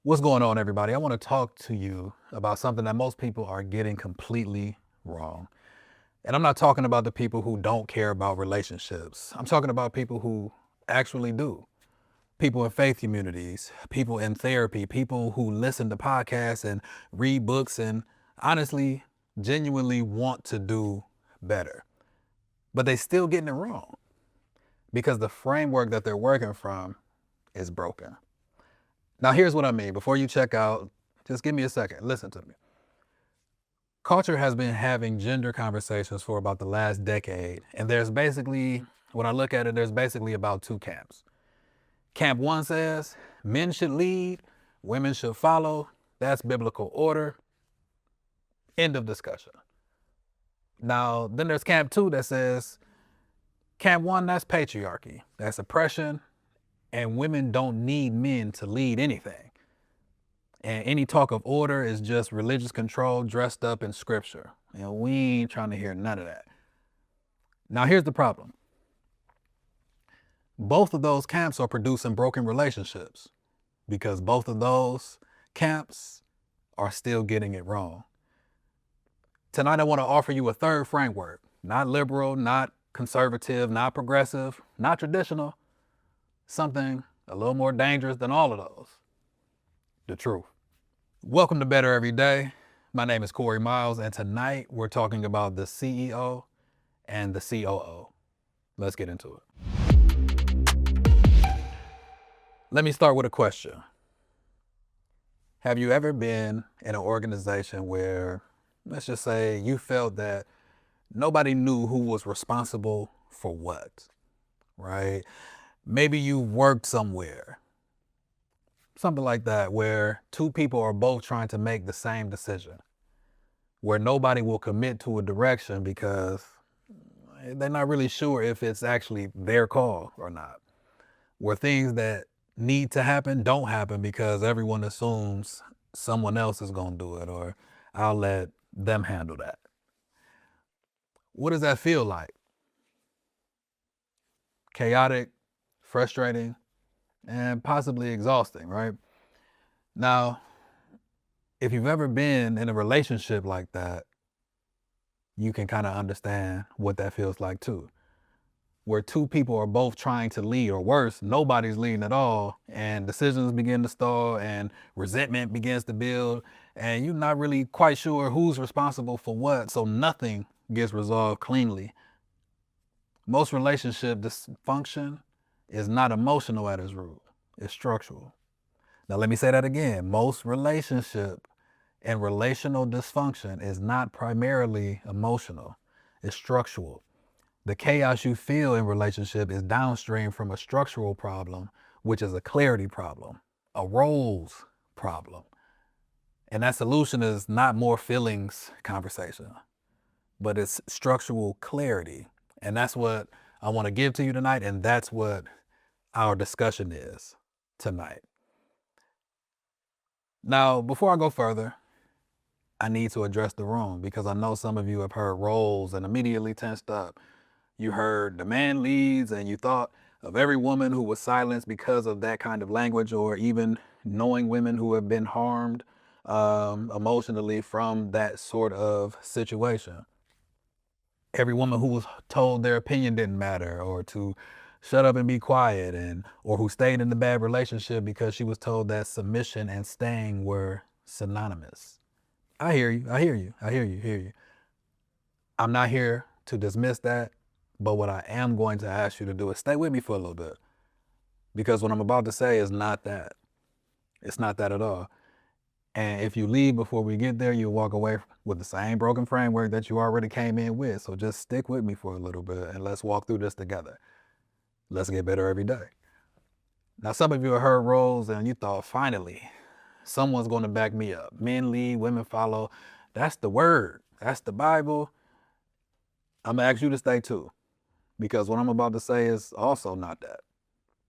What's going on, everybody? I want to talk to you about something that most people are getting completely wrong. And I'm not talking about the people who don't care about relationships. I'm talking about people who actually do. People in faith communities, people in therapy, people who listen to podcasts and read books and honestly, genuinely want to do better. But they still getting it wrong because the framework that they're working from is broken. Now, here's what I mean. Before you check out, just give me a second. Listen to me. Culture has been having gender conversations for about the last decade. And there's basically, when I look at it, there's basically about two camps. Camp one says men should lead, women should follow. That's biblical order. End of discussion. Now, then there's camp two that says camp one, that's patriarchy, that's oppression, and women don't need men to lead anything. And any talk of order is just religious control dressed up in scripture. And we ain't trying to hear none of that. Now, here's the problem. Both of those camps are producing broken relationships because both of those camps are still getting it wrong. Tonight, I want to offer you a third framework, not liberal, not conservative, not progressive, not traditional, something a little more dangerous than all of those. The truth. Welcome to Better Every Day. My name is Kory Miles, and tonight we're talking about the CEO and the COO. Let's get into it. Let me start with a question. Have you ever been in an organization where, let's just say, you felt that nobody knew who was responsible for what, right? Maybe you worked somewhere, something like that, where two people are both trying to make the same decision, where nobody will commit to a direction because they're not really sure if it's actually their call or not, where things that need to happen don't happen because everyone assumes someone else is going to do it, or I'll let them handle that. What does that feel like? Chaotic, frustrating, and possibly exhausting, right? Now, if you've ever been in a relationship like that, you can kind of understand what that feels like too. Where two people are both trying to lead, or worse, nobody's leading at all, and decisions begin to stall, and resentment begins to build, and you're not really quite sure who's responsible for what, so nothing gets resolved cleanly. Most relationship dysfunction is not emotional at its root, it's structural. Now, let me say that again. Most relationship and relational dysfunction is not primarily emotional, it's structural. The chaos you feel in relationship is downstream from a structural problem, which is a clarity problem, a roles problem. And that solution is not more feelings conversation, but it's structural clarity. And that's what I want to give to you tonight. And that's what our discussion is tonight. Now, before I go further, I need to address the room because I know some of you have heard roles and immediately tensed up. You heard the man leads and you thought of every woman who was silenced because of that kind of language, or even knowing women who have been harmed emotionally from that sort of situation. Every woman who was told their opinion didn't matter, or to shut up and be quiet, and or who stayed in the bad relationship because she was told that submission and staying were synonymous. I hear you. I hear you. I hear you. I'm not here to dismiss that, but what I am going to ask you to do is stay with me for a little bit, because what I'm about to say is not that. It's not that at all. And if you leave before we get there, you'll walk away with the same broken framework that you already came in with. So just stick with me for a little bit and let's walk through this together. Let's get better every day. Now, some of you have heard roles and you thought, finally, someone's going to back me up. Men lead, women follow. That's the word. That's the Bible. I'm going to ask you to stay too, because what I'm about to say is also not that.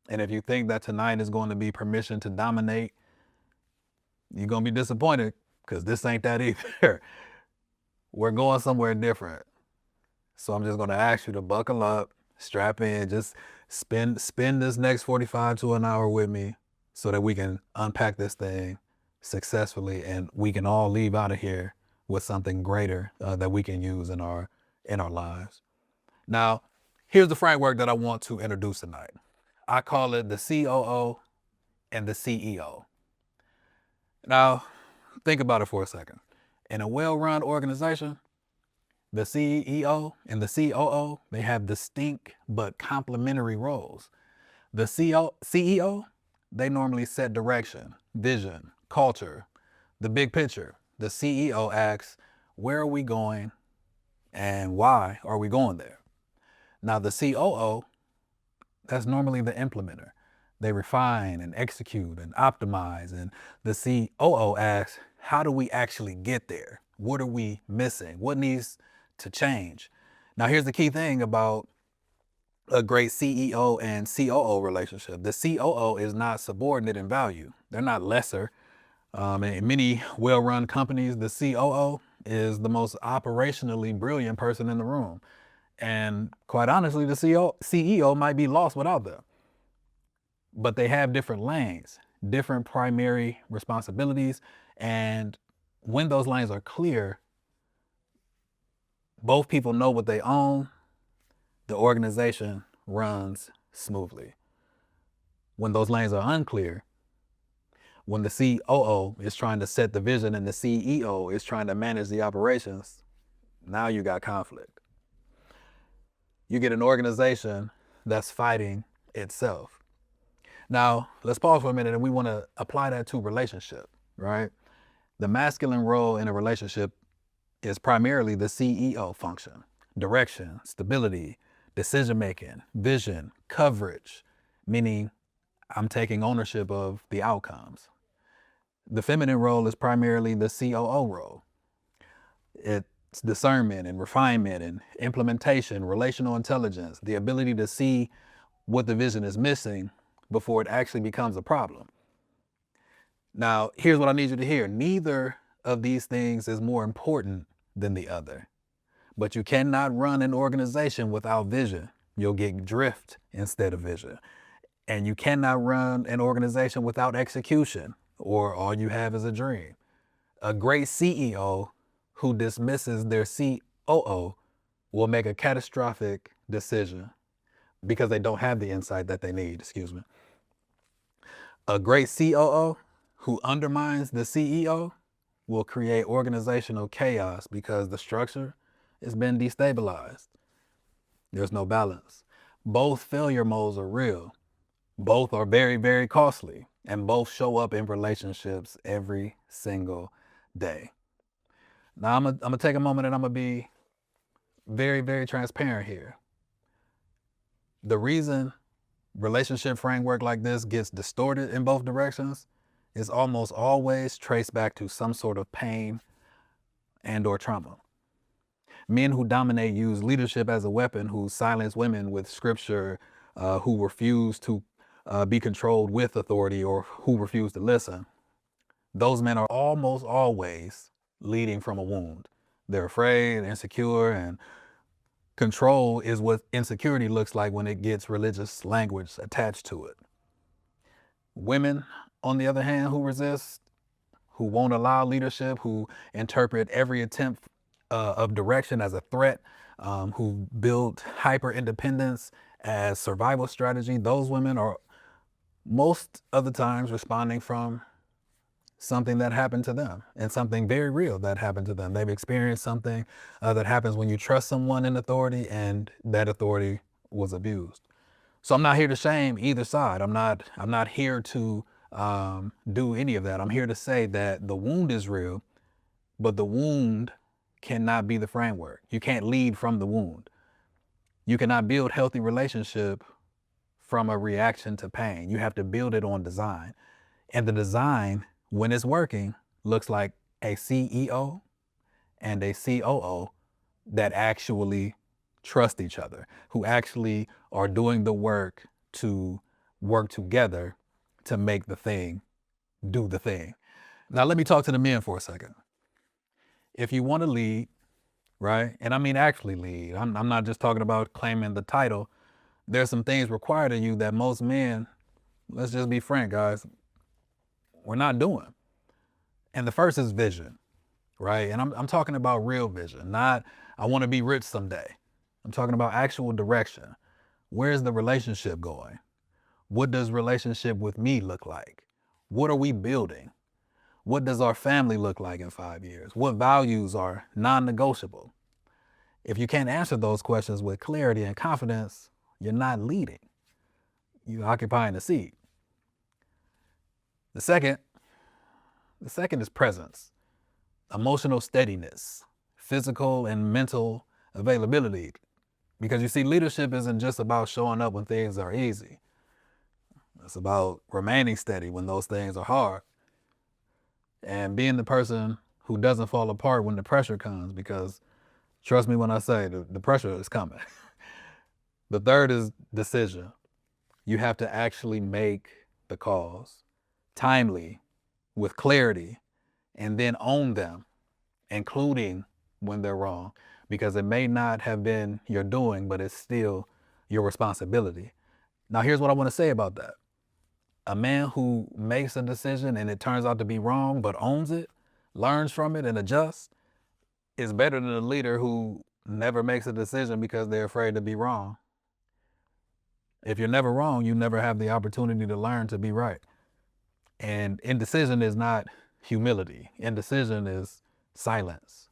And if you think that tonight is going to be permission to dominate, you're going to be disappointed, because this ain't that either. We're going somewhere different. So I'm just going to ask you to buckle up, strap in, just spend this next 45 to an hour with me, so that we can unpack this thing successfully and we can all leave out of here with something greater that we can use in our lives. Now, here's the framework that I want to introduce tonight. I call it the COO and the CEO. Now, think about it for a second. In a well-run organization, the CEO and the COO, they have distinct but complementary roles. The CEO, they normally set direction, vision, culture, the big picture. The CEO asks, where are we going and why are we going there? Now, the COO, that's normally the implementer. They refine and execute and optimize. And the COO asks, how do we actually get there? What are we missing? What needs to change? Now, here's the key thing about a great CEO and COO relationship. The COO is not subordinate in value. They're not lesser. In many well-run companies, the COO is the most operationally brilliant person in the room. And quite honestly, the CEO might be lost without them. But they have different lanes, different primary responsibilities. And when those lanes are clear, both people know what they own, the organization runs smoothly. When those lanes are unclear, when the COO is trying to set the vision and the CEO is trying to manage the operations, now you got conflict. You get an organization that's fighting itself. Now, let's pause for a minute and we want to apply that to relationship, right? The masculine role in a relationship is primarily the CEO function: direction, stability, decision-making, vision, coverage, meaning I'm taking ownership of the outcomes. The feminine role is primarily the COO role. It's discernment and refinement and implementation, relational intelligence, the ability to see what the vision is missing before it actually becomes a problem. Now, here's what I need you to hear. Neither of these things is more important than the other. But you cannot run an organization without vision. You'll get drift instead of vision. And you cannot run an organization without execution, or all you have is a dream. A great CEO who dismisses their COO will make a catastrophic decision because they don't have the insight that they need, A great COO who undermines the CEO will create organizational chaos because the structure has been destabilized. There's no balance. Both failure modes are real. Both are very, very costly, and both show up in relationships every single day. Now, I'm gonna take a moment and I'm gonna be very, very transparent here. The reason relationship framework like this gets distorted in both directions is almost always traced back to some sort of pain and or trauma. Men who dominate use leadership as a weapon, who silence women with scripture, who refuse to be controlled with authority, or who refuse to listen. Those men are almost always leading from a wound. They're afraid, insecure, and control is what insecurity looks like when it gets religious language attached to it. Women, on the other hand, who resist, who won't allow leadership, who interpret every attempt of direction as a threat, who build hyper independence as survival strategy, those women are most of the times responding from something that happened to them, and something very real that happened to them. They've experienced something that happens when you trust someone in authority and that authority was abused. So I'm not here to shame either side. I'm not here to do any of that. I'm here to say that the wound is real, but the wound cannot be the framework. You can't lead from the wound. You cannot build healthy relationship from a reaction to pain. You have to build it on design. And the design, when it's working, looks like a CEO and a COO that actually trust each other, who actually are doing the work to work together to make the thing do the thing. Now, let me talk to the men for a second. If you want to lead, right? And I mean, actually lead. I'm not just talking about claiming the title. There's some things required of you that most men, let's just be frank, guys, we're not doing. And the first is vision, right? And I'm talking about real vision, not I want to be rich someday. I'm talking about actual direction. Where's the relationship going? What does relationship with me look like? What are we building? What does our family look like in 5 years? What values are non-negotiable? If you can't answer those questions with clarity and confidence, you're not leading. You're occupying a seat. The second is presence, emotional steadiness, physical and mental availability. Because you see, leadership isn't just about showing up when things are easy. It's about remaining steady when those things are hard and being the person who doesn't fall apart when the pressure comes, because trust me when I say the pressure is coming. The third is decision. You have to actually make the calls timely, with clarity, and then own them, including when they're wrong, because it may not have been your doing, but it's still your responsibility. Now, here's what I want to say about that. A man who makes a decision and it turns out to be wrong, but owns it, learns from it, and adjusts, is better than a leader who never makes a decision because they're afraid to be wrong. If you're never wrong, you never have the opportunity to learn to be right. And indecision is not humility. Indecision is silence.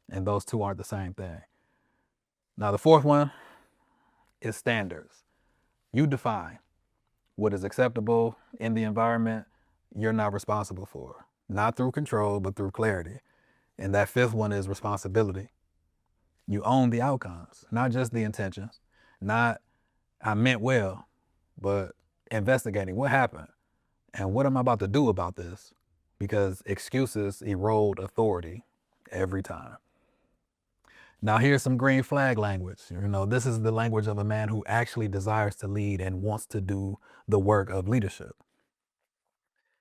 And those two aren't the same thing. Now, the fourth one is standards. You define what is acceptable in the environment you're not responsible for, not through control, but through clarity. And that fifth one is responsibility. You own the outcomes, not just the intentions, not I meant well, but investigating what happened and what am I about to do about this? Because excuses erode authority every time. Now, here's some green flag language. This is the language of a man who actually desires to lead and wants to do the work of leadership.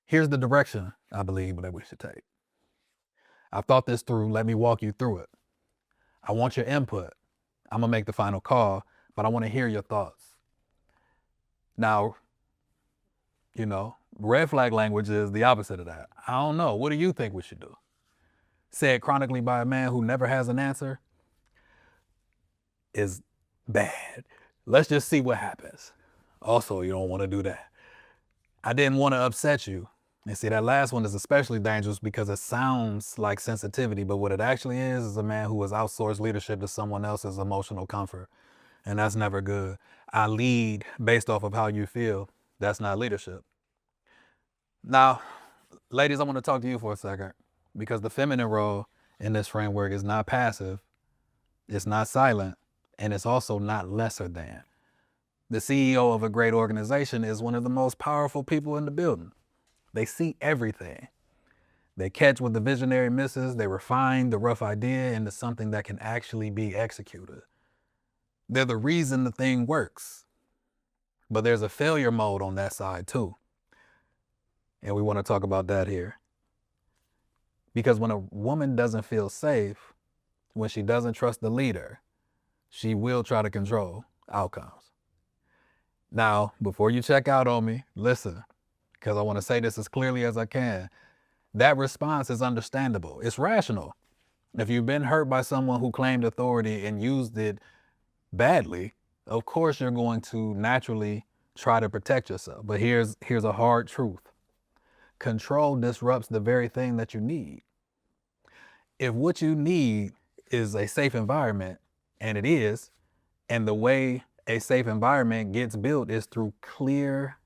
Here's the direction I believe that we should take. I've thought this through. Let me walk you through it. I want your input. I'm going to make the final call, but I want to hear your thoughts. Now, red flag language is the opposite of that. I don't know. What do you think we should do? Said chronically by a man who never has an answer is bad. Let's just see what happens. Also, you don't want to do that. I didn't want to upset you. And see, that last one is especially dangerous because it sounds like sensitivity, but what it actually is a man who has outsourced leadership to someone else's emotional comfort. And that's never good. I lead based off of how you feel. That's not leadership. Now, ladies, I want to talk to you for a second, because the feminine role in this framework is not passive, it's not silent, and it's also not lesser than. The CEO of a great organization is one of the most powerful people in the building. They see everything. They catch what the visionary misses, they refine the rough idea into something that can actually be executed. They're the reason the thing works. But there's a failure mode on that side too. And we want to talk about that here. Because when a woman doesn't feel safe, when she doesn't trust the leader, she will try to control outcomes. Now, before you check out on me, listen, because I want to say this as clearly as I can. That response is understandable. It's rational. If you've been hurt by someone who claimed authority and used it badly, of course you're going to naturally try to protect yourself. But here's a hard truth. Control disrupts the very thing that you need. If what you need is a safe environment, and it is, and the way a safe environment gets built is through clear,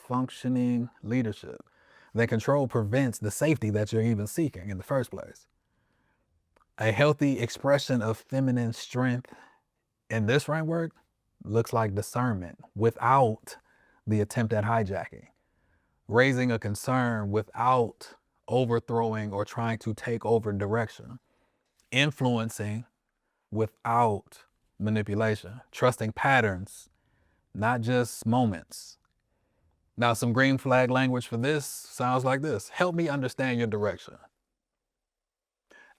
functioning leadership, then control prevents the safety that you're even seeking in the first place. A healthy expression of feminine strength in this framework looks like discernment without the attempt at hijacking, raising a concern without overthrowing or trying to take over direction, influencing without manipulation, trusting patterns, not just moments. Now, some green flag language for this sounds like this. Help me understand your direction.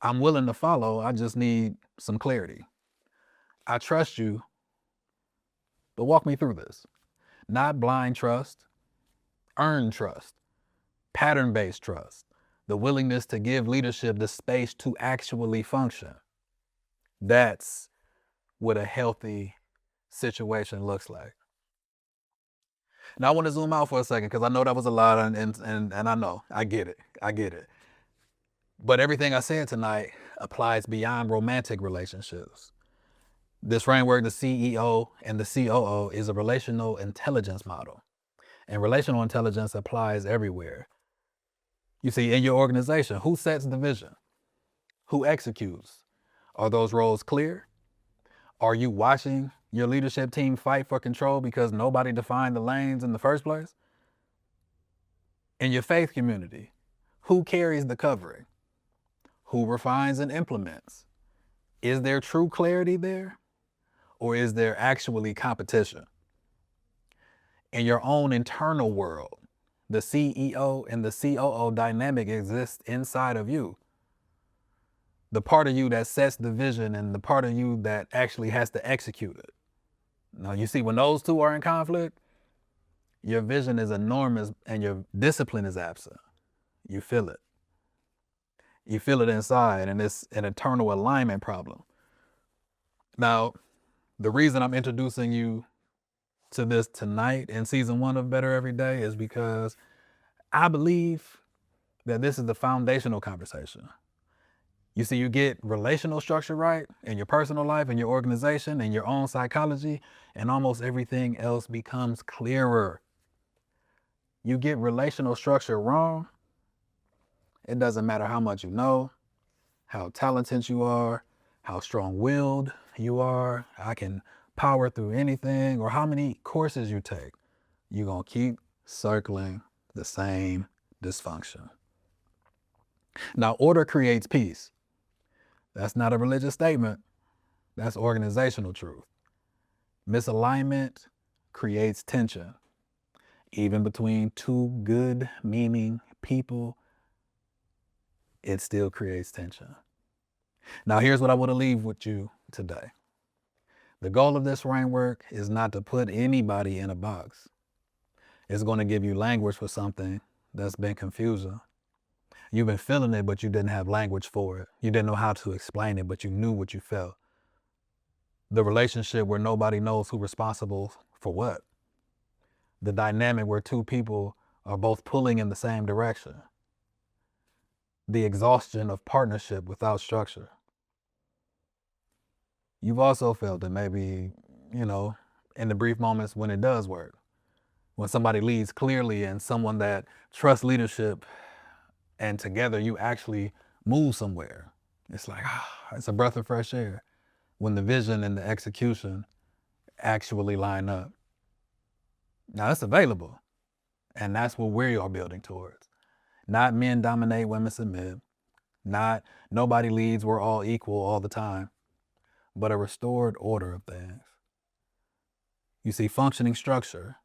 I'm willing to follow. I just need some clarity. I trust you, but walk me through this. Not blind trust, earned trust. pattern-based trust, the willingness to give leadership the space to actually function. That's what a healthy situation looks like. Now I want to zoom out for a second because I know that was a lot, and I know, I get it. But everything I said tonight applies beyond romantic relationships. This framework, the CEO and the COO, is a relational intelligence model. And relational intelligence applies everywhere. You see, in your organization, who sets the vision? Who executes? Are those roles clear? Are you watching your leadership team fight for control because nobody defined the lanes in the first place? In your faith community, who carries the covering? Who refines and implements? Is there true clarity there? Or is there actually competition? In your own internal world, the CEO and the COO dynamic exists inside of you. The part of you that sets the vision and the part of you that actually has to execute it. Now, you see, when those two are in conflict, your vision is enormous and your discipline is absent. You feel it. You feel it inside, and it's an eternal alignment problem. Now, the reason I'm introducing you to this tonight in season 1 of Better Every Day is because I believe that this is the foundational conversation. You see, you get relational structure right in your personal life, in your organization, in your own psychology, and almost everything else becomes clearer. You get relational structure wrong, it doesn't matter how much you know, how talented you are, how strong-willed you are, I can power through anything, or how many courses you take. You're going to keep circling the same dysfunction. Now, order creates peace. That's not a religious statement. That's organizational truth. Misalignment creates tension. Even between two good-meaning people, it still creates tension. Now, here's what I want to leave with you today. The goal of this framework is not to put anybody in a box. It's going to give you language for something that's been confusing. You've been feeling it, but you didn't have language for it. You didn't know how to explain it, but you knew what you felt. The relationship where nobody knows who's responsible for what. The dynamic where two people are both pulling in the same direction. The exhaustion of partnership without structure. You've also felt it maybe, in the brief moments when it does work. When somebody leads clearly and someone that trusts leadership, and together you actually move somewhere. It's like, it's a breath of fresh air when the vision and the execution actually line up. Now, it's available, and that's what we are building towards. Not men dominate, women submit. Not nobody leads, we're all equal all the time, but a restored order of things. You see, functioning structure,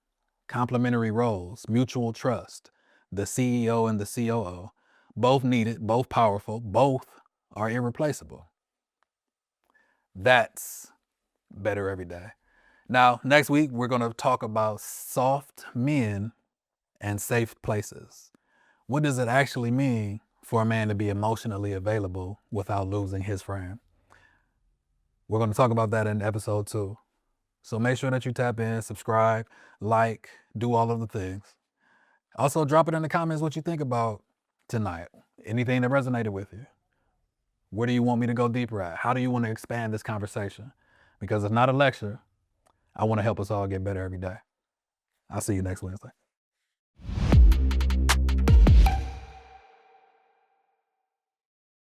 complementary roles, mutual trust, the CEO and the COO, both needed, both powerful, both are irreplaceable. That's better every day. Now, next week, we're going to talk about soft men and safe places. What does it actually mean for a man to be emotionally available without losing his frame? We're going to talk about that in episode 2. So make sure that you tap in, subscribe, like, do all of the things. Also, drop it in the comments what you think about tonight. Anything that resonated with you. Where do you want me to go deeper at? How do you want to expand this conversation? Because it's not a lecture. I want to help us all get better every day. I'll see you next Wednesday.